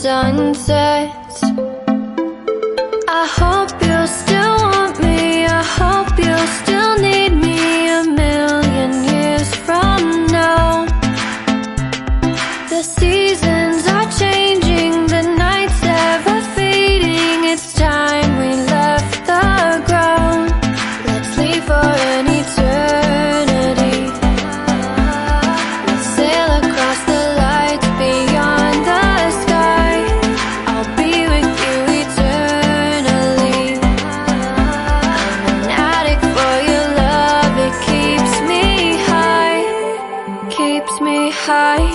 sunsets. I hope you'll still want me, I hope you'll still need me 1,000,000 years from now. The seasons are changing, the nights ever fading. It's time we left the ground. Let's leave for an eternity. Let's sail across the lights beyond the sky. I'll be with you eternally. I'm an addict for your love, it keeps me high, keeps me high.